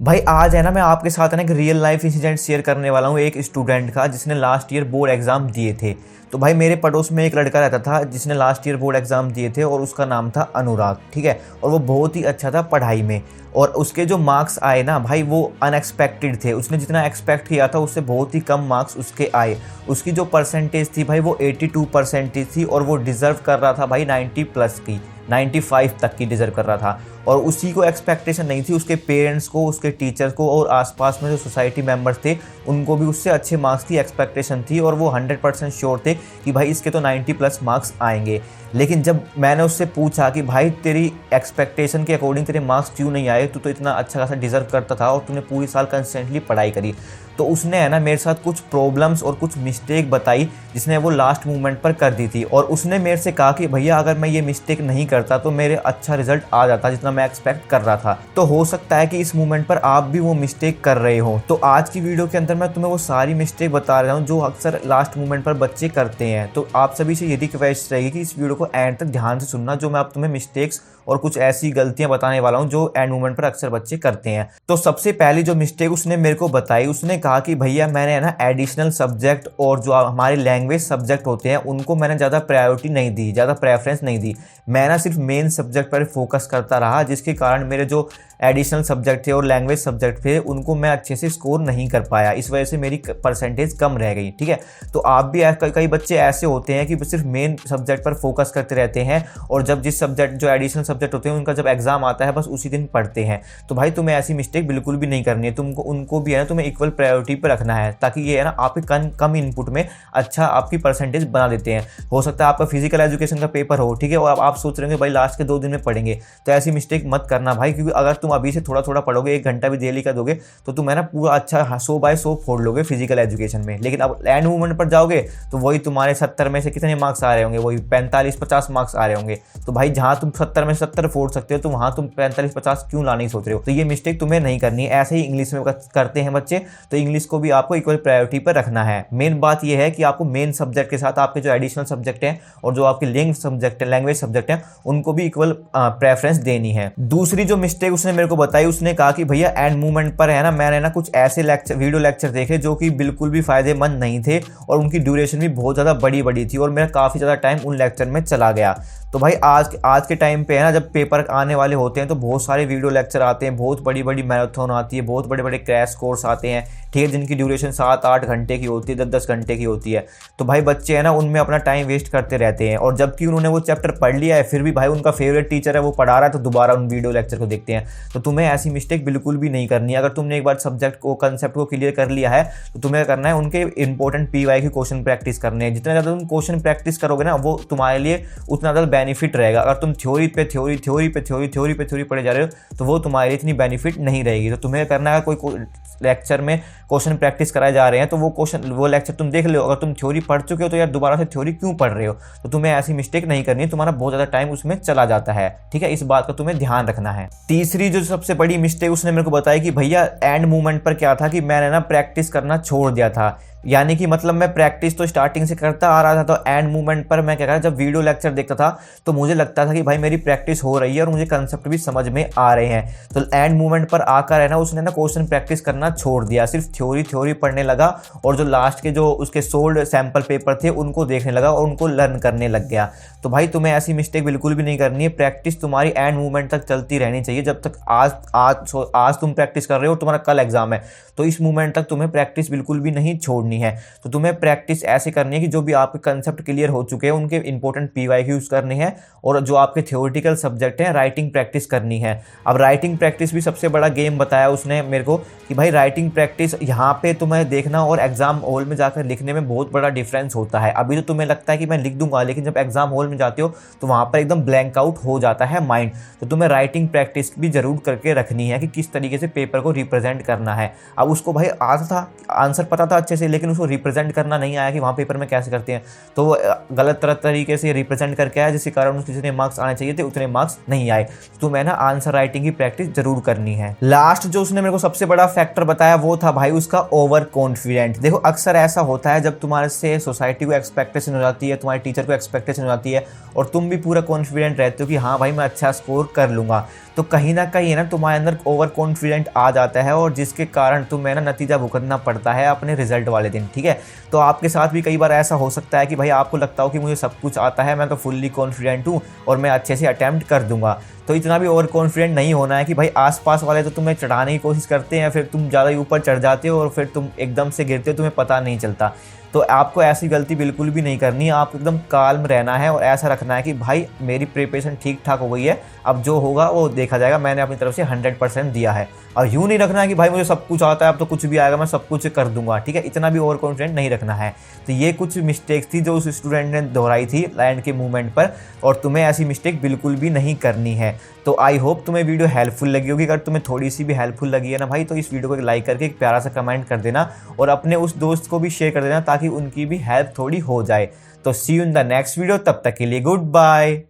भाई आज है ना मैं आपके साथ है ना एक रियल लाइफ इंसिडेंट शेयर करने वाला हूँ एक स्टूडेंट का जिसने लास्ट ईयर बोर्ड एग्जाम दिए थे। तो भाई मेरे पड़ोस में एक लड़का रहता था जिसने लास्ट ईयर बोर्ड एग्जाम दिए थे और उसका नाम था अनुराग, ठीक है। और वो बहुत ही अच्छा था पढ़ाई में और उसके जो मार्क्स आए ना भाई वो अनएक्सपेक्टेड थे। उसने जितना एक्सपेक्ट किया था उससे बहुत ही कम मार्क्स उसके आए। उसकी जो परसेंटेज थी भाई वो 82% थी और वो डिज़र्व कर रहा था भाई 90 प्लस की, 95 तक की डिज़र्व कर रहा था। और उसी को एक्सपेक्टेशन नहीं थी, उसके पेरेंट्स को, उसके टीचर्स को और आसपास में जो सोसाइटी मेंबर्स थे उनको भी उससे अच्छे मार्क्स की एक्सपेक्टेशन थी और वो 100% श्योर थे कि भाई इसके तो 90 प्लस मार्क्स आएंगे। लेकिन जब मैंने उससे पूछा कि भाई तेरी एक्सपेक्टेशन के अकॉर्डिंग तेरे मार्क्स क्यों नहीं आए, तू तो इतना अच्छा खासा डिजर्व करता था और तूने पूरी साल कंसिस्टेंटली पढ़ाई करी, तो उसने है ना मेरे साथ कुछ प्रॉब्लम्स और कुछ मिस्टेक बताई जिसने वो लास्ट मोमेंट पर कर दी थी। और उसने मेरे से कहा कि भैया अगर मैं ये मिस्टेक नहीं करता तो मेरे अच्छा रिजल्ट आ जाता जितना मैं एक्सपेक्ट कर रहा था। तो हो सकता है कि इस मोमेंट पर आप भी वो मिस्टेक कर रहे हो। तो आज की वीडियो के अंदर मैं तुम्हें वो सारी मिस्टेक बता रहा हूँ जो अक्सर लास्ट मोमेंट पर बच्चे करते हैं। तो आप सभी से यही रिक्वेस्ट रहेगी कि इस वीडियो को एंड तक ध्यान से सुनना, जो मैं आप तुम्हें मिस्टेक्स और कुछ ऐसी गलतियां बताने वाला हूं जो एंड मोमेंट पर अक्सर बच्चे करते हैं। तो सबसे पहली जो मिस्टेक उसने मेरे को बताई, उसने कहा कि भैया मैंने है ना एडिशनल सब्जेक्ट और जो हमारे लैंग्वेज सब्जेक्ट होते हैं उनको मैंने ज़्यादा प्रायोरिटी नहीं दी, ज़्यादा प्रेफरेंस नहीं दी। मैं ना सिर्फ मेन सब्जेक्ट पर फोकस करता रहा, जिसके कारण मेरे जो एडिशनल सब्जेक्ट थे और लैंग्वेज सब्जेक्ट थे उनको मैं अच्छे से स्कोर नहीं कर पाया। इस वजह से मेरी परसेंटेज कम रह गई, ठीक है। तो आप भी कई बच्चे ऐसे होते हैं कि सिर्फ मेन सब्जेक्ट पर फोकस करते रहते हैं और जब जिस सब्जेक्ट जो एडिशनल सब्जेक्ट होते हैं उनका जब एग्जाम आता है बस उसी दिन पढ़ते हैं। तो भाई तुम्हें ऐसी मिस्टेक बिल्कुल भी नहीं करनी है। तुमको उनको भी है ना तुम्हें इक्वल प्रायोरिटी पर रखना है ताकि ये है ना आपके कम इनपुट में अच्छा आपकी परसेंटेज बना देते हैं। हो सकता है आपका फिजिकल एजुकेशन का पेपर हो, ठीक है, और आप सोच रहे हो भाई लास्ट के 2 दिन में पढ़ेंगे, तो ऐसी मिस्टेक मत करना भाई। क्योंकि अगर तुम अभी से थोड़ा थोड़ा पढ़ोगे, 1 घंटा भी डेली का दोगे, तो तुम है ना पूरा अच्छा 100/100 फोड़ लोगे फिजिकल एजुकेशन में। लेकिन अब एंड मूवमेंट पर जाओगे तो वही तुम्हारे 70 में से कितने मार्क्स आ रहे होंगे, वही 45-50 मार्क्स आ रहे होंगे। तो भाई जहां तुम 70 में 70 फोड़ सकते हो तो वहां तुम 45-50 क्यों लाने ही सोच रहे हो। तो ये मिस्टेक तुम्हें नहीं करनी है। ऐसे ही इंग्लिश में करते हैं बच्चे, तो इंग्लिश को भी आपको इक्वल प्रायोरिटी पर रखना है। मेन बात यह है कि आपको मेन सब्जेक्ट के साथ आपके जो एडिशनल सब्जेक्ट हैं और जो आपके लैंग्वेज सब्जेक्ट हैं उनको भी इक्वल प्रेफरेंस देनी है। दूसरी जो मिस्टेक उसने मेरे को बताई, उसने कहा कि भैया एंड मूवमेंट पर है ना मैंने ना कुछ ऐसे वीडियो लेक्चर देखे जो कि बिल्कुल भी फायदेमंद नहीं थे और उनकी ड्यूरेशन भी बहुत ज़्यादा बड़ी थी और मेरा काफ़ी ज़्यादा टाइम उन लेक्चर में चला गया। तो भाई आज के टाइम पे है ना जब पेपर आने वाले होते हैं तो बहुत सारे वीडियो लेक्चर आते हैं, बहुत बड़ी मैराथन आती है, बहुत बड़े क्रैश कोर्स आते हैं, ठीक है, जिनकी ड्यूरेशन 7-8 घंटे की होती है, 10-10 घंटे की होती है। तो भाई बच्चे है ना उनमें अपना टाइम वेस्ट करते रहते हैं और जबकि उन्होंने वो चैप्टर पढ़ लिया है फिर भी भाई उनका फेवरेट टीचर है वो पढ़ा रहा है तो दोबारा उन वीडियो लेक्चर को देखते हैं। तो तुम्हें ऐसी मिस्टेक बिल्कुल भी नहीं करनी है। अगर तुमने एक बार सब्जेक्ट को, कंसेप्ट को क्लियर कर लिया है तो तुम्हें करना है उनके इंपॉर्टेंट PY की क्वेश्चन प्रैक्टिस करने हैं। जितना ज़्यादा तुम क्वेश्चन प्रैक्टिस करोगे ना वो तुम्हारे लिए उतना ज़्यादा बेनिफिट रहेगा। अगर तुम थ्योरी पे थ्योरी पढ़े जा रहे हो तो वो तुम्हारे लिए इतनी बेनिफिट नहीं रहेगी। तो तुम्हें करना है कोई लेक्चर में क्वेश्चन प्रैक्टिस कराए जा रहे हैं तो वो लेक्चर तुम देख लो। अगर तुम थ्योरी पढ़ चुके हो तो यार दोबारा से थ्योरी क्यों पढ़ रहे हो। तो तुम्हें ऐसी मिस्टेक नहीं करनी है, तुम्हारा बहुत ज़्यादा टाइम उसमें चला जाता है, ठीक है। इस बात का तुम्हें ध्यान रखना है। तीसरी जो सबसे बड़ी मिस्टेक उसने मेरे को बताई कि भैया एंड मूवमेंट पर क्या था कि मैंने ना प्रैक्टिस करना छोड़ दिया था। यानी कि मतलब मैं प्रैक्टिस तो स्टार्टिंग से करता आ रहा था, तो एंड मूवमेंट पर मैं क्या करा, जब वीडियो लेक्चर देखता था तो मुझे लगता था कि भाई मेरी प्रैक्टिस हो रही है और मुझे कंसेप्ट भी समझ में आ रहे हैं। तो एंड मूवमेंट पर आकर है ना उसने ना क्वेश्चन प्रैक्टिस करना छोड़ दिया, सिर्फ थ्योरी पढ़ने लगा और जो लास्ट के जो उसके सोल्ड सैंपल पेपर थे उनको देखने लगा और उनको लर्न करने लग गया। तो भाई तुम्हें ऐसी मिस्टेक बिल्कुल भी नहीं करनी है। प्रैक्टिस तुम्हारी एंड मूवमेंट तक चलती रहनी चाहिए। जब तक आज तुम प्रैक्टिस कर रहे हो, तुम्हारा कल एग्जाम है, तो इस मूवमेंट तक तुम्हें प्रैक्टिस बिल्कुल भी नहीं छोड़नी है। तो तुम्हें प्रैक्टिस ऐसे करनी है कि जो भी आपके कंसेप्ट क्लियर हो चुके हैं उनके इंपॉर्टेंट PY यूज करने हैं और जो आपके थ्योरेटिकल सब्जेक्ट हैं राइटिंग प्रैक्टिस करनी है। अब राइटिंग प्रैक्टिस भी सबसे बड़ा गेम बताया उसने मेरे को कि भाई राइटिंग प्रैक्टिस यहाँ पे तुम्हें देखना और एग्जाम हॉल में जाकर लिखने में बहुत बड़ा डिफरेंस होता है। अभी तो तुम्हें लगता है कि मैं लिख दूंगा, लेकिन जब एग्जाम हॉल में जाते हो तो वहाँ पर एकदम ब्लैंक आउट हो जाता है माइंड। तो तुम्हें राइटिंग प्रैक्टिस भी जरूर करके रखनी है कि किस तरीके से पेपर को रिप्रेजेंट करना है। अब उसको भाई आता था, आंसर पता था अच्छे से, लेकिन उसको रिप्रेजेंट करना नहीं आया कि वहाँ पेपर में कैसे करते हैं, तो वो गलत तरीके से रिप्रेजेंट करके आया, जिसके कारण उसके जितने मार्क्स आने चाहिए थे उतने मार्क्स नहीं आए। तो मैं ना आंसर राइटिंग की प्रैक्टिस जरूर करनी है। लास्ट जो उसने मेरे को सबसे बड़ा फैक्टर बताया वो था भाई उसका ओवर कॉन्फिडेंट। देखो अक्सर ऐसा होता है जब तुम्हारे से सोसाइटी को एक्सपेक्टेशन हो जाती है, तुम्हारे टीचर को एक्सपेक्टेशन हो जाती है और तुम भी पूरा कॉन्फिडेंट रहते हो कि हाँ भाई मैं अच्छा स्कोर कर लूंगा, तो कहीं ना कहीं है ना तुम्हारे अंदर ओवर कॉन्फिडेंट आ जाता है, और जिसके कारण तुम्हें ना नतीजा भुगतना पड़ता है अपने रिजल्ट वाले दिन। ठीक है, तो आपके साथ भी कई बार ऐसा हो सकता है कि भाई आपको लगता हो कि मुझे सब कुछ आता है, मैं तो फुल्ली कॉन्फिडेंट हूँ और मैं अच्छे से अटैम्प्ट कर दूंगा। तो इतना भी ओवर कॉन्फिडेंट नहीं होना है कि भाई आसपास वाले तो तुम्हें चढ़ाने की कोशिश करते हैं, फिर तुम ज़्यादा ही ऊपर चढ़ जाते हो और फिर तुम एकदम से गिरते हो, तुम्हें पता नहीं चलता। तो आपको ऐसी गलती बिल्कुल भी नहीं करनी है, आपको एकदम काल्म रहना है और ऐसा रखना है कि भाई मेरी प्रिपरेशन ठीक ठाक हो गई है, अब जो होगा वो देखा जाएगा, मैंने अपनी तरफ से 100% दिया है। और यूँ नहीं रखना है कि भाई मुझे सब कुछ आता है, अब तो कुछ भी आएगा मैं सब कुछ कर दूंगा। ठीक है, इतना भी ओवर कॉन्फिडेंट नहीं रखना है। तो ये कुछ मिस्टेक्स थी जो उस स्टूडेंट ने दोहराई थी लैंड के मूवमेंट पर, और तुम्हें ऐसी मिस्टेक बिल्कुल भी नहीं करनी है। तो आई होप तुम्हें वीडियो हेल्पफुल लगी होगी। अगर तुम्हें थोड़ी सी भी हेल्पफुल लगी है ना भाई, तो इस वीडियो को एक लाइक करके एक प्यारा सा कमेंट कर देना, और अपने उस दोस्त को भी शेयर कर देना ताकि उनकी भी हेल्प थोड़ी हो जाए। तो see you in the next video, तब तक के लिए गुड बाय।